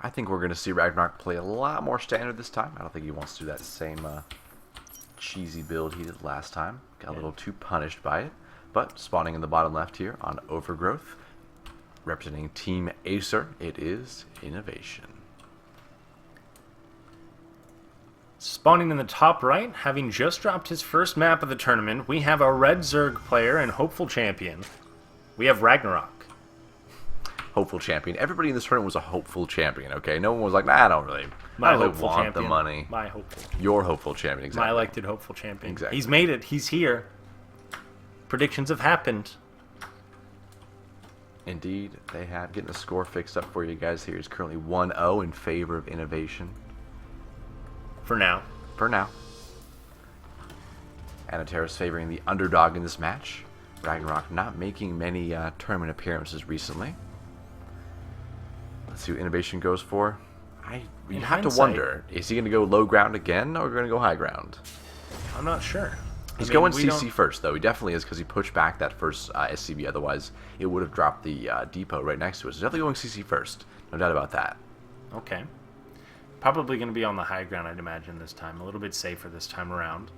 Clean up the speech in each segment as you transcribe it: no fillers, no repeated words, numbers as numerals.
I think we're going to see RagnaroK play a lot more standard this time. I don't think he wants to do that same cheesy build he did last time. Got a little too punished by it. But spawning in the bottom left here on Overgrowth, representing Team Acer, it is INnoVation. Spawning in the top right, having just dropped his first map of the tournament, we have a red Zerg player and hopeful champion. We have RagnaroK. Hopeful champion. Everybody in this tournament was a hopeful champion, okay? No one was like, nah, I don't really want the money. My hopeful. Your hopeful champion, exactly. My elected hopeful champion. Exactly. He's made it. He's here. Predictions have happened. Indeed, they have. Getting the score fixed up for you guys here is currently 1-0 in favor of INnoVation. For now. For now. Anatera's favoring the underdog in this match. RagnaroK not making many tournament appearances recently. Let's see what INnoVation goes for. You have to wonder, is he going to go low ground again, or going to go high ground? I'm not sure. He's going CC first, though. He definitely is, because he pushed back that first SCB. Otherwise, it would have dropped the depot right next to it. So definitely going CC first. No doubt about that. Okay. Probably going to be on the high ground, I'd imagine, this time. A little bit safer this time around.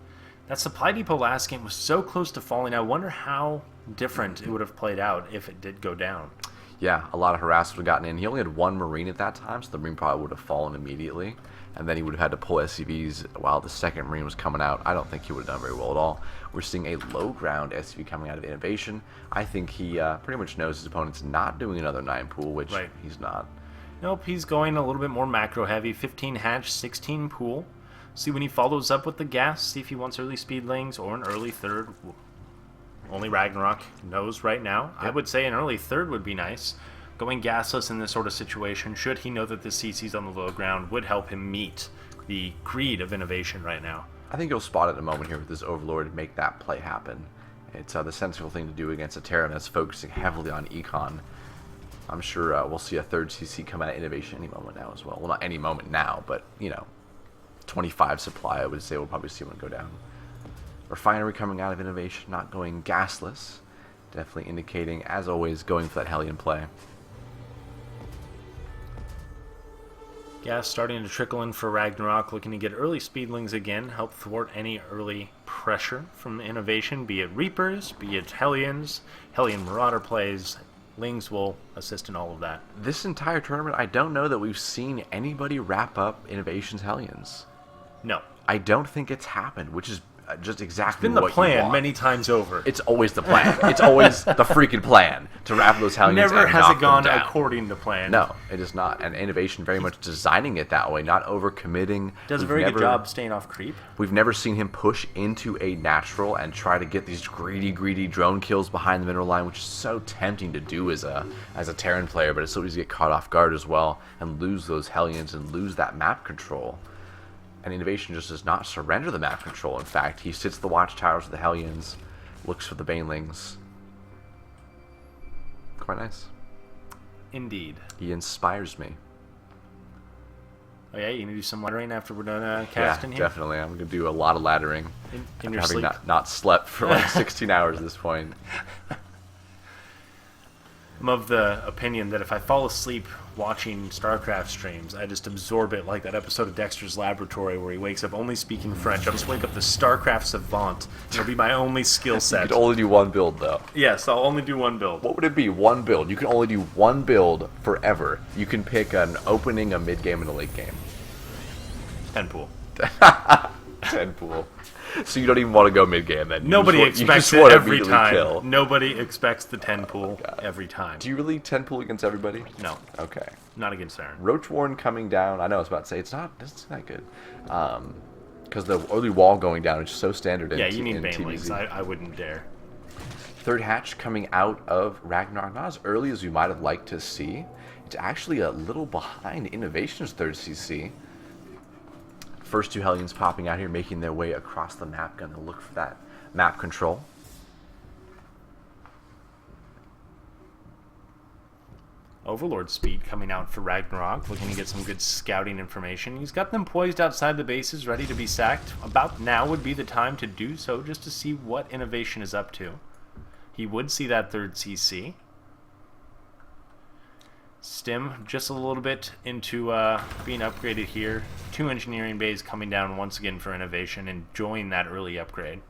That supply depot last game was so close to falling. I wonder how different it would have played out if it did go down. Yeah, a lot of harassment would have gotten in. He only had one Marine at that time, so the Marine probably would have fallen immediately. And then he would have had to pull SCVs while the second Marine was coming out. I don't think he would have done very well at all. We're seeing a low ground SCV coming out of INnoVation. I think he pretty much knows his opponent's not doing another 9 pool, which he's not. Nope, he's going a little bit more macro heavy. 15 hatch, 16 pool. See when he follows up with the gas, see if he wants early speedlings or an early third. Only RagnaroK knows right now. Yep. I would say an early third would be nice. Going gasless in this sort of situation, should he know that the CC's on the low ground, would help him meet the greed of INnoVation right now. I think he'll spot it in a moment here with his Overlord and make that play happen. It's the sensible thing to do against a Terran that's focusing heavily on Econ. I'm sure we'll see a third CC come out of INnoVation any moment now as well. Well, not any moment now, but, 25 supply, I would say we'll probably see one go down. Refinery coming out of INnoVation, not going gasless. Definitely indicating, as always, going for that Hellion play. Gas starting to trickle in for RagnaroK, looking to get early speedlings again, help thwart any early pressure from INnoVation, be it Reapers, be it Hellions, Hellion Marauder plays. Lings will assist in all of that. This entire tournament, I don't know that we've seen anybody wrap up INnoVation's Hellions. No. I don't think it's happened, which is just exactly what you want. It's been the plan many times over. It's always the plan. It's always the freaking plan to wrap those Hellions Never and has knock it gone them down. according to plan. No, it is not. And INnoVation very much designing it that way, not overcommitting. Does a very good job staying off creep. We've never seen him push into a natural and try to get these greedy drone kills behind the mineral line, which is so tempting to do as a Terran player, but it's so easy to get caught off guard as well and lose those Hellions and lose that map control. And INnoVation just does not surrender the map control. In fact, he sits the watchtowers of the Hellions, looks for the Banelings. Quite nice. Indeed. He inspires me. Oh yeah, you gonna do some laddering after we're done casting here? Yeah, definitely. I'm gonna do a lot of laddering. In your having sleep? not slept for like 16 hours at this point. I'm of the opinion that if I fall asleep watching StarCraft streams, I just absorb it like that episode of Dexter's Laboratory where he wakes up only speaking French. I'll just wake up the StarCraft savant. It'll be my only skill set. You could only do one build, though. Yes, I'll only do one build. What would it be? One build. You can only do one build forever. You can pick an opening, a mid-game, and a late game. 10 pool. 10 pool. So you don't even want to go mid-game then? Nobody expects it every time. Kill. Nobody expects the 10 pool every time. Do you really 10 pool against everybody? No. Okay. Not against Aaron. Roach Warren coming down. I know I was about to say, it's not good. Because the early wall going down is so standard in Yeah, you need Banelings. I wouldn't dare. Third hatch coming out of RagnaroK. Not as early as we might have liked to see. It's actually a little behind INnoVation's third CC. First two Hellions popping out here, making their way across the map. Gonna look for that map control. Overlord speed coming out for RagnaroK, looking to get some good scouting information. He's got them poised outside the bases, ready to be sacked. About now would be the time to do so, just to see what INnoVation is up to. He would see that third CC. stim just a little bit into being upgraded here. 2 engineering bays coming down once again for INnoVation, enjoying that early upgrade.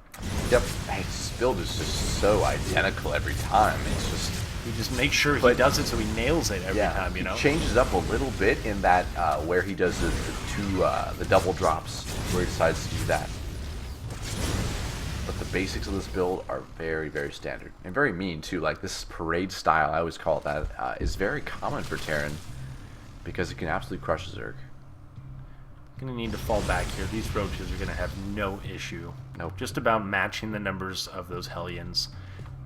Yep, his build is just so identical every time. It's just He just makes sure he does it so he nails it every time, you know? He changes up a little bit in that where he does the double drops, where he decides to do that. But the basics of this build are very, very standard. And very mean, too. Like, this parade style, I always call it that, is very common for Terran, because it can absolutely crush Zerg. Gonna need to fall back here. These roaches are gonna have no issue. Nope. Just about matching the numbers of those Hellions.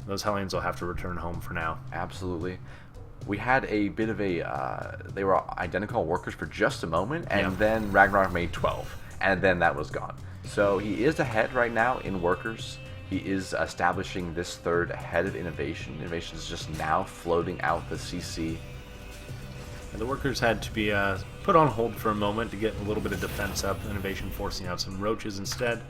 Those Hellions will have to return home for now. Absolutely. We had a bit of a... they were identical workers for just a moment, and then RagnaroK made 12. And then that was gone. So he is ahead right now in workers. He is establishing this third ahead of INnoVation. INnoVation is just now floating out the CC. And the workers had to be put on hold for a moment to get a little bit of defense up. INnoVation forcing out some roaches instead.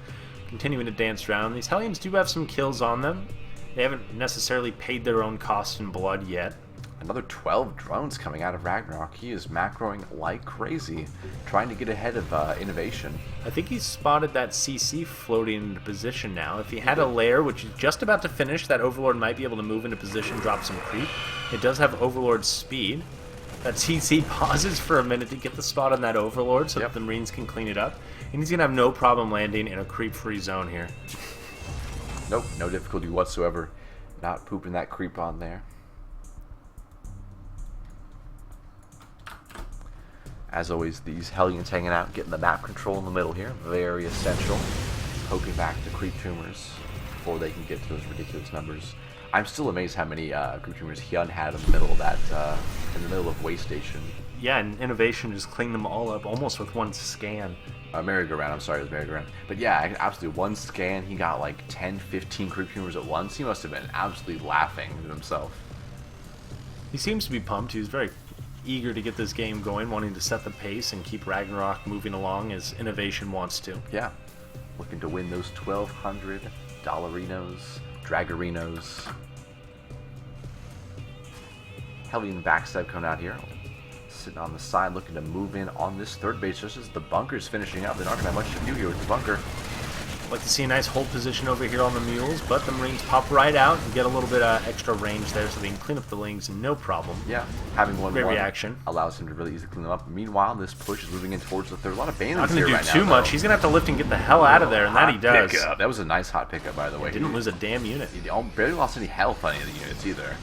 Continuing to dance around. These Hellions do have some kills on them. They haven't necessarily paid their own cost in blood yet. Another 12 drones coming out of RagnaroK. He is macroing like crazy, trying to get ahead of INnoVation. I think he's spotted that CC floating into position now. If he had a lair, which is just about to finish, that Overlord might be able to move into position, drop some creep. It does have Overlord speed. That CC pauses for a minute to get the spot on that Overlord so that the Marines can clean it up. And he's going to have no problem landing in a creep-free zone here. Nope, no difficulty whatsoever. Not pooping that creep on there. As always, these Hellions hanging out, getting the map control in the middle here. Very essential. Poking back the creep tumors before they can get to those ridiculous numbers. I'm still amazed how many creep tumors Hyun had in the middle of that, in the middle of Way Station. Yeah, and INnoVation just cleaned them all up almost with one scan. Merry-go-round, I'm sorry, it was merry-go-round. But yeah, absolutely, one scan, he got like 10, 15 creep tumors at once. He must have been absolutely laughing to himself. He seems to be pumped. He was very eager to get this game going, wanting to set the pace and keep RagnaroK moving along as INnoVation wants to. Yeah, looking to win those 1,200 Dollarinos, Dragarinos. Hellion backstab coming out here. Sitting on the side, looking to move in on this third base just as the bunker's finishing up. They're not going to have much to do here with the bunker. Like to see a nice hold position over here on the mules, but the Marines pop right out and get a little bit of extra range there so they can clean up the lings no problem. Yeah, having one Great reaction. allows him to really easily clean them up. Meanwhile, this push is moving in towards the third. A lot of Banelings Not going here to do right too now, much. though. He's going to have to lift and get the hell out of there, and that he does. Pickup. That was a nice hot pickup, by the way. Didn't lose a damn unit. He barely lost any health on any of the units either.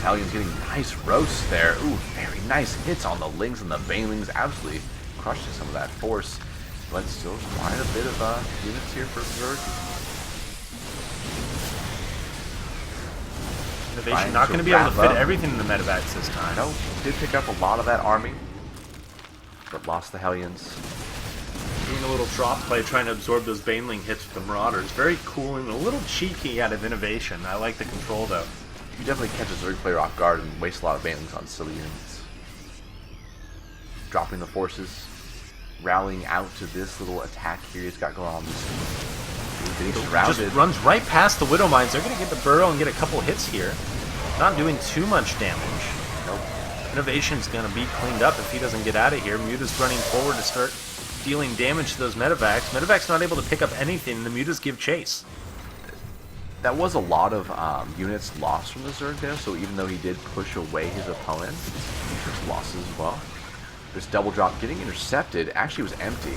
Hellions getting nice roasts there. Ooh, very nice hits on the Lings and the Banelings. Absolutely crushing some of that force. But still quite a bit of units here for Zerg. INnoVation not going to be able to fit everything in the medevacs this time. No, did pick up a lot of that army, but lost the Hellions. Doing a little drop play, trying to absorb those Baneling hits with the Marauders. Very cool and a little cheeky out of INnoVation. I like the control, though. You definitely catch a Zerg player off guard and waste a lot of Banelings on silly units. Dropping the forces, rallying out to this little attack here he's got going on. Getting surrounded. Just runs right past the Widow Mines. They're going to get the burrow and get a couple hits here. Not doing too much damage. Nope. INnoVation's going to be cleaned up if he doesn't get out of here. Muta's running forward to start dealing damage to those medevacs. Medevac's not able to pick up anything. The Mutas give chase. That was a lot of units lost from the Zerg there, so even though he did push away his opponent, he took losses as well. This double drop getting intercepted actually was empty.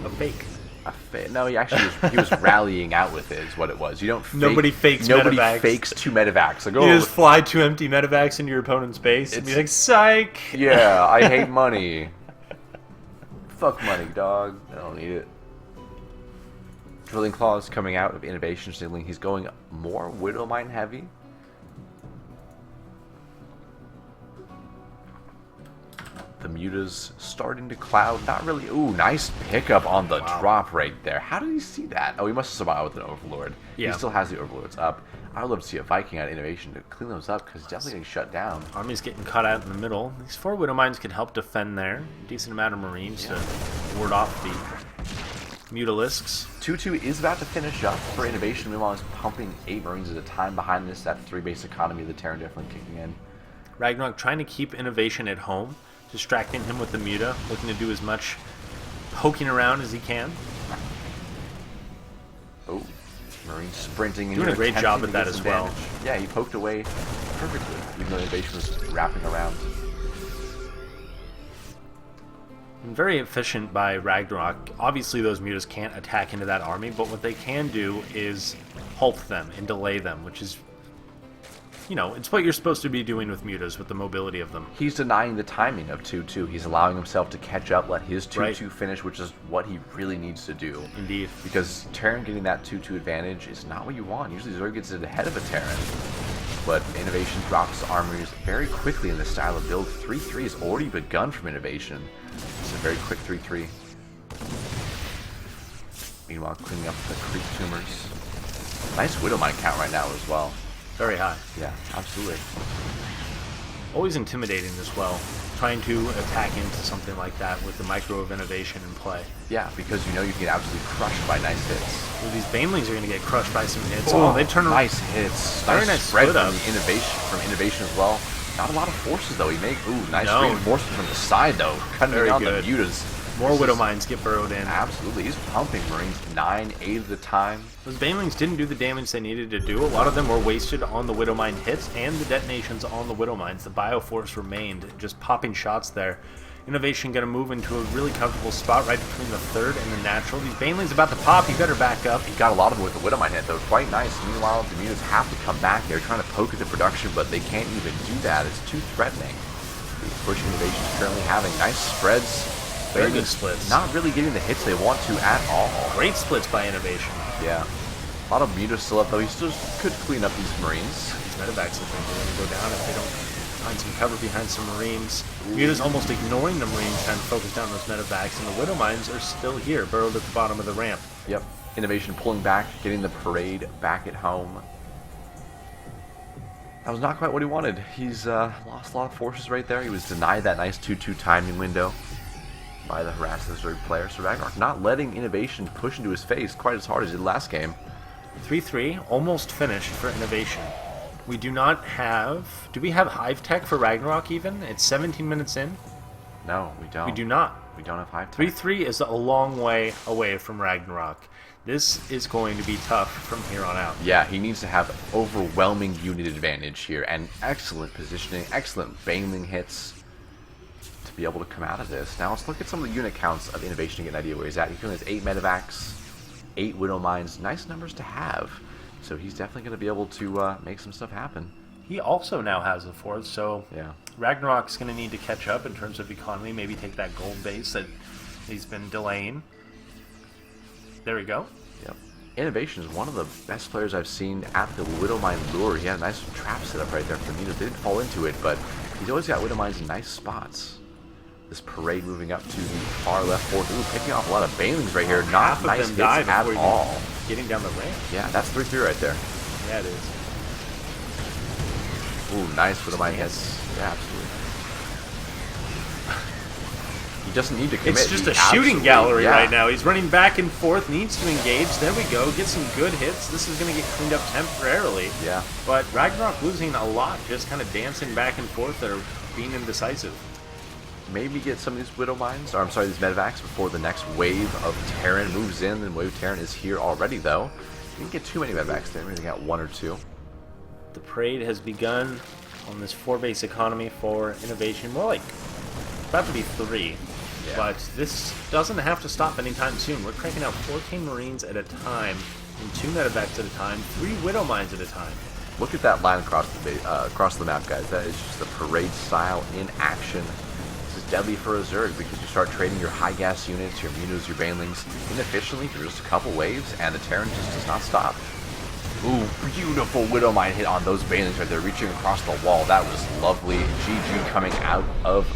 A fake. No, he actually he was rallying out with it, is what it was. You don't. Nobody fakes Nobody medevacs. fakes two medevacs. Like, You just fly two empty medevacs into your opponent's base and be like, psych! Yeah, I hate money. Fuck money, dog. I don't need it. Drilling Claws coming out of INnoVation, signaling he's going more Widowmine heavy. The Mutas starting to cloud. Not really. Ooh, nice pickup on the drop right there. How did he see that? Oh, he must have survived with an Overlord. Yeah. He still has the Overlords up. I would love to see a Viking out of INnoVation to clean those up because it's definitely getting shut down. Army's getting cut out in the middle. These 4 Widow Mines could help defend there. Decent amount of Marines to ward off the Mutalisks. 2-2 is about to finish up for Innovation. Meanwhile, is pumping 8 Marines at a time behind this. That 3-base economy of the Terran definitely kicking in. RagnaroK trying to keep Innovation at home, distracting him with the Muta, looking to do as much poking around as he can. Oh, Marine sprinting. Doing a great job at that as well. Yeah, he poked away perfectly, even though Innovation was wrapping around. And very efficient by RagnaroK. Obviously, those Mutas can't attack into that army, but what they can do is halt them and delay them, which is, you know, it's what you're supposed to be doing with Mutas, with the mobility of them. He's denying the timing of 2-2. He's allowing himself to catch up, let his 2-2 Right. finish, which is what he really needs to do. Indeed. Because Terran getting that 2-2 advantage is not what you want. Usually Zerg gets it ahead of a Terran. But Innovation drops armies very quickly in this style of build. 3-3 has already begun from Innovation. It's a very quick 3-3. Meanwhile, cleaning up the creep tumors. Nice Widowmine count right now as well. Very high. Yeah, absolutely. Always intimidating as well, trying to attack into something like that with the micro of Innovation in play. Yeah, because you know you can get absolutely crushed by nice hits. Well, these Banelings are going to get crushed by some hits. Oh, they turn around. Nice hits. Very nice spread split up. from Innovation as well. Not a lot of forces though. He makes nice No. reinforcement from the side though. Cutting Very down good. the mutas. More Widowmines get burrowed in. Absolutely, he's pumping Marines 9, 8 at a time. Those Banelings didn't do the damage they needed to do. A lot of them were wasted on the Widowmine hits and the detonations on the Widowmines. The Bioforce remained, just popping shots there. Innovation going to move into a really comfortable spot right between the third and the natural. These Banelings about to pop. You better back up. He got a lot of them with the Widowmine hit though, quite nice. Meanwhile, the mutas have to come back. They're trying to poke at the production, but they can't even do that. It's too threatening. The push Innovation is currently having nice spreads. Very good splits. Not really getting the hits they want to at all. Great splits by Innovation. Yeah. A lot of mutas still up though. He still could clean up these Marines. These medevacs are going to go down if they don't find some cover behind some Marines. Muta's almost ignoring the Marines trying to focus down those medevacs, and the Widowmines are still here, burrowed at the bottom of the ramp. Yep. Innovation pulling back, getting the parade back at home. That was not quite what he wanted. He's lost a lot of forces right there. He was denied that nice 2-2 timing window by the harassed Zerg player. So RagnaroK not letting Innovation push into his face quite as hard as he did last game. 3-3, almost finished for Innovation. We do not have... Do we have Hive Tech for RagnaroK even? It's 17 minutes in. No, we don't. We do not. We don't have Hive Tech. 3-3 is a long way away from RagnaroK. This is going to be tough from here on out. Yeah, he needs to have overwhelming unit advantage here and excellent positioning, excellent Baneling hits to be able to come out of this. Now let's look at some of the unit counts of Innovation to get an idea where he's at. He's has 8 medevacs, 8 Widowmines, nice numbers to have. So he's definitely going to be able to make some stuff happen. He also now has a fourth, so Yeah. RagnaroK's going to need to catch up in terms of economy, maybe take that gold base that he's been delaying. There we go. Yep. Innovation is one of the best players I've seen at the Widowmine lure. He had a nice trap set up right there for the Mutas. They didn't fall into it, but he's always got Widowmines in nice spots. This parade moving up to the far left fourth. Ooh, picking off a lot of Banelings right here. Not Half of nice them hits die at before all. Getting down the ramp. Yeah, that's 3-3 right there. Yeah, it is. Ooh, nice Widowmine hits. Yeah, absolutely. He doesn't need to commit. It's just He a shooting absolutely- gallery yeah. right now. He's running back and forth, needs to engage. There we go. Get some good hits. This is going to get cleaned up temporarily. Yeah. But RagnaroK losing a lot, just kind of dancing back and forth there, being indecisive. Maybe get some of these Widowmines, or I'm sorry, these medevacs before the next wave of Terran moves in. And wave Terran is here already, though. You didn't get too many medevacs there. Maybe they got 1 or 2. The parade has begun on this 4-base economy for Innovation. More like about to be 3. Yeah. But this doesn't have to stop anytime soon. We're cranking out 14 Marines at a time, and 2 medevacs at a time, 3 Widowmines at a time. Look at that line across the map, guys. That is just the parade style in action. This is deadly for a Zerg because you start trading your high gas units, your Mutas, your Banelings inefficiently through just a couple waves, and the Terran just does not stop. Ooh, beautiful Widowmine hit on those Banelings right there, reaching across the wall. That was lovely. GG coming out of